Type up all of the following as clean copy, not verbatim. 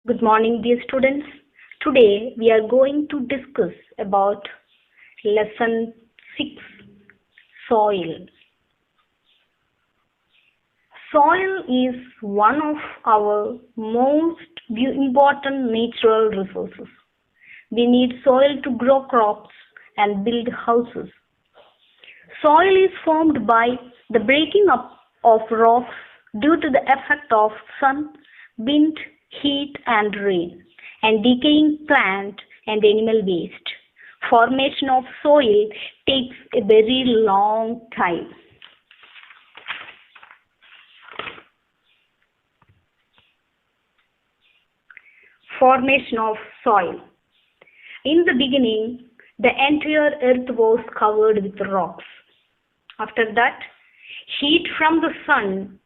Good morning, dear students. Today we are going to discuss about lesson 6, soil. Soil is one of our most important natural resources. We need soil to grow crops and build houses. Soil is formed by the breaking up of rocks due to the effect of sun, wind, heat and rain, and decaying plant and animal waste. Formation of soil takes a very long time. Formation of soil. In the beginning, the entire earth was covered with rocks. After that, heat from the sun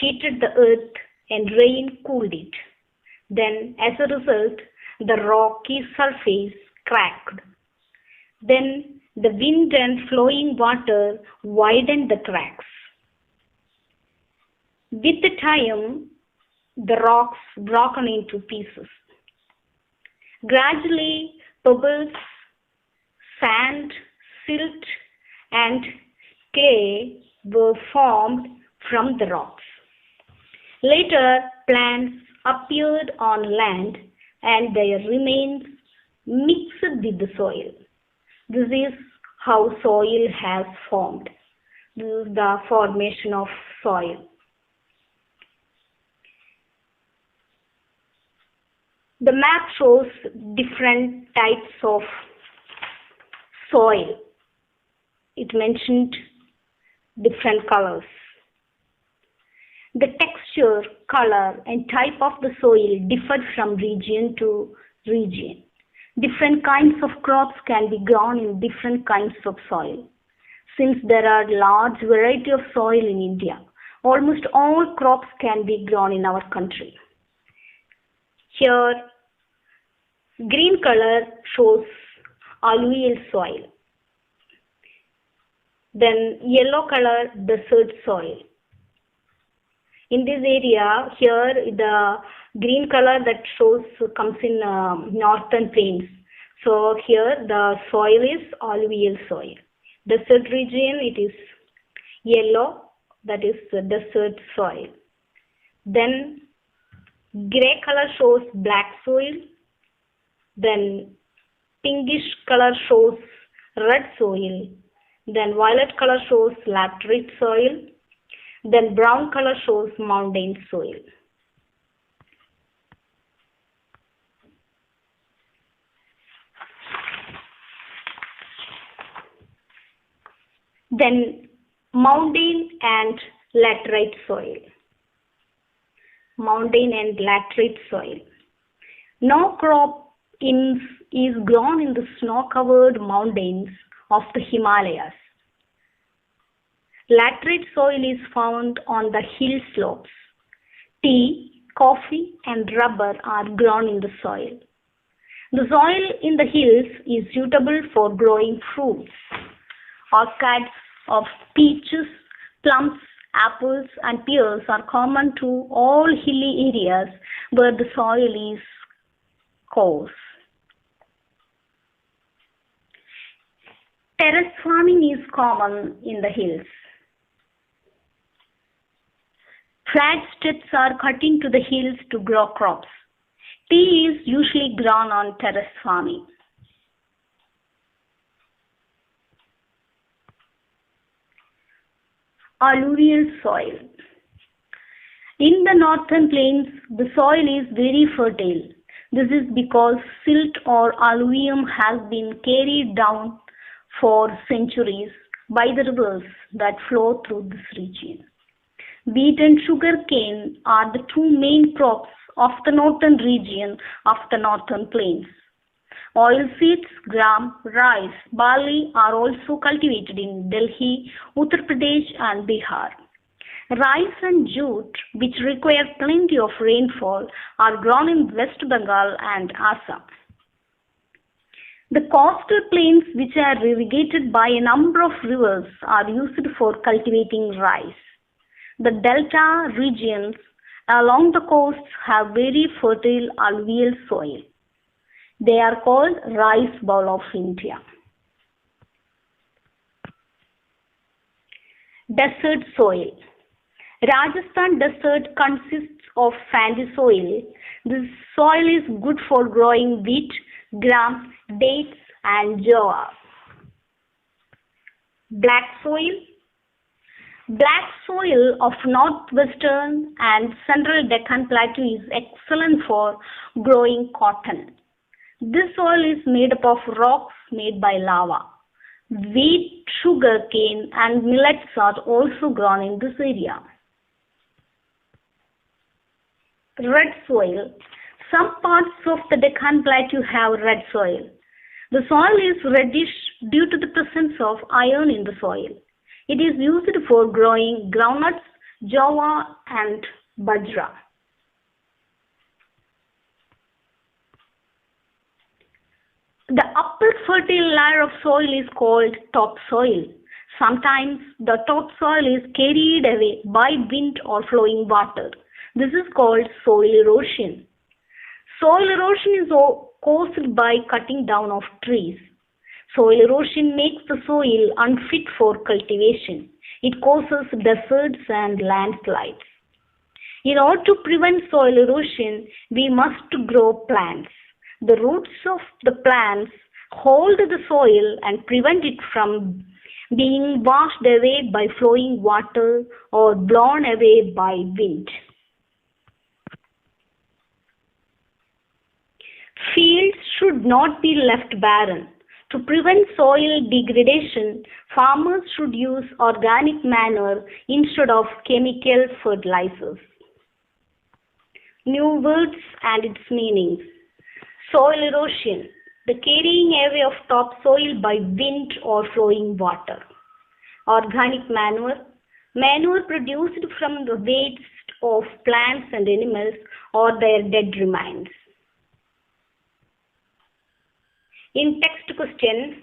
heated the earth and rain cooled it. Then, as a result, the rocky surface cracked. Then, the wind and flowing water widened the cracks. With the time, the rocks broken into pieces. Gradually, pebbles, sand, silt, and clay were formed from the rocks. Later, plants appeared on land and their remains mixed with the soil. This is how soil has formed. This is the formation of soil. The map shows different types of soil. It mentioned different colors. The texture, color, and type of the soil differed from region to region. Different kinds of crops can be grown in different kinds of soil. Since there are large variety of soil in India, almost all crops can be grown in our country. Here, green color shows alluvial soil. Then yellow color, desert soil. In this area, here the green color that shows comes in northern plains. So here the soil is alluvial soil. Desert region, it is yellow, that is desert soil. Then gray color shows black soil. Then pinkish color shows red soil. Then violet color shows laterite soil. Then brown color shows mountain soil. Then mountain and laterite soil. Mountain and laterite soil. No crop is grown in the snow-covered mountains of the Himalayas. Laterite soil is found on the hill slopes. Tea, coffee, and rubber are grown in the soil. The soil in the hills is suitable for growing fruits. Orchards of peaches, plums, apples, and pears are common to all hilly areas where the soil is coarse. Terrace farming is common in the hills. Flat steps are cut into the hills to grow crops. Tea is usually grown on terrace farming. Alluvial soil. In the northern plains, the soil is very fertile. This is because silt or alluvium has been carried down for centuries by the rivers that flow through this region. Wheat and sugar cane are the two main crops of the northern region of the northern plains. Oilseeds, gram, rice, barley are also cultivated in Delhi, Uttar Pradesh and Bihar. Rice and jute, which require plenty of rainfall, are grown in West Bengal and Assam. The coastal plains, which are irrigated by a number of rivers, are used for cultivating rice. The delta regions along the coasts have very fertile alluvial soil. They are called rice bowl of India. Desert soil. Rajasthan desert consists of sandy soil. This soil is good for growing wheat, gram, dates and jowar. Black soil. Black soil of northwestern and central Deccan Plateau is excellent for growing cotton. This soil is made up of rocks made by lava. Wheat, sugar cane and millets are also grown in this area. Red soil. Some parts of the Deccan Plateau have red soil. The soil is reddish due to the presence of iron in the soil. It is used for growing groundnuts, jowar and bajra. The upper fertile layer of soil is called topsoil. Sometimes the topsoil is carried away by wind or flowing water. This is called soil erosion. Soil erosion is caused by cutting down of trees. Soil erosion makes the soil unfit for cultivation. It causes deserts and landslides. In order to prevent soil erosion, we must grow plants. The roots of the plants hold the soil and prevent it from being washed away by flowing water or blown away by wind. Fields should not be left barren. To prevent soil degradation, farmers should use organic manure instead of chemical fertilizers. New words and its meanings. Soil erosion, the carrying away of topsoil by wind or flowing water. Organic manure, manure produced from the waste of plants and animals or their dead remains. In text question,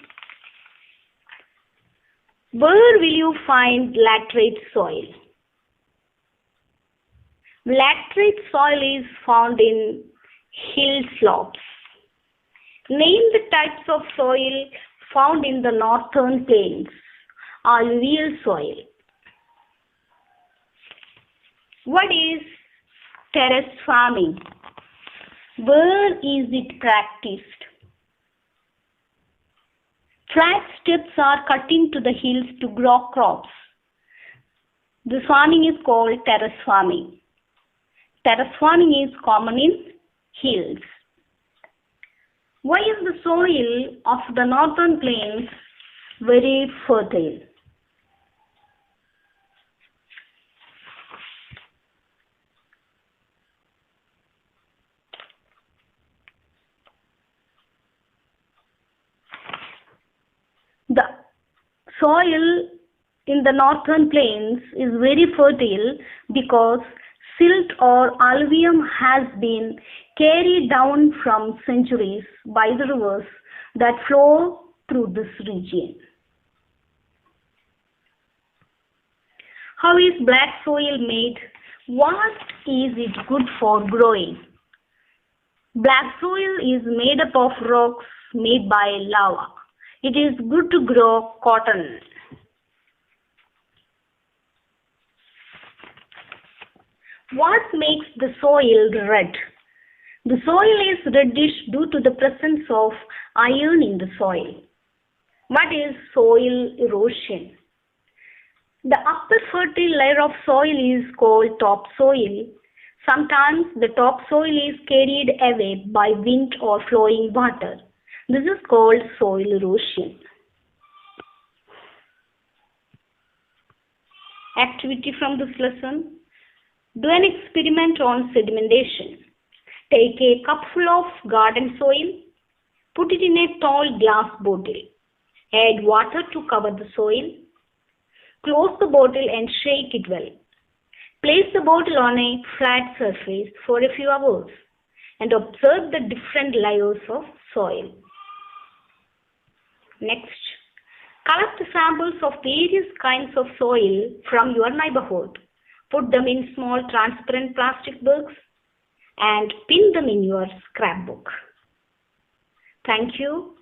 where will you find laterite soil? Laterite soil is found in hill slopes. Name the types of soil found in the northern plains. Alluvial soil. What is terrace farming? Where is it practiced? Flat steps are cut into the hills to grow crops. This farming is called terrace farming. Terrace farming is common in hills. Why is the soil of the northern plains very fertile? The soil in the northern plains is very fertile because silt or alluvium has been carried down from centuries by the rivers that flow through this region. How is black soil made? What is it good for growing? Black soil is made up of rocks made by lava. It is good to grow cotton. What makes the soil red? The soil is reddish due to the presence of iron in the soil. What is soil erosion? The upper fertile layer of soil is called topsoil. Sometimes the topsoil is carried away by wind or flowing water. This is called soil erosion. Activity from this lesson. Do an experiment on sedimentation. Take a cupful of garden soil. Put it in a tall glass bottle. Add water to cover the soil. Close the bottle and shake it well. Place the bottle on a flat surface for a few hours and observe the different layers of soil. Next, collect samples of various kinds of soil from your neighborhood. Put them in small transparent plastic bags and pin them in your scrapbook. Thank you.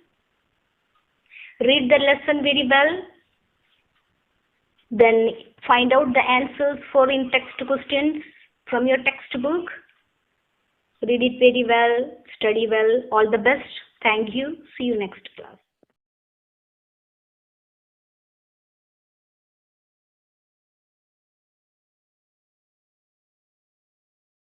Read the lesson very well. Then find out the answers for in-text questions from your textbook. Read it very well. Study well. All the best. Thank you. See you next class.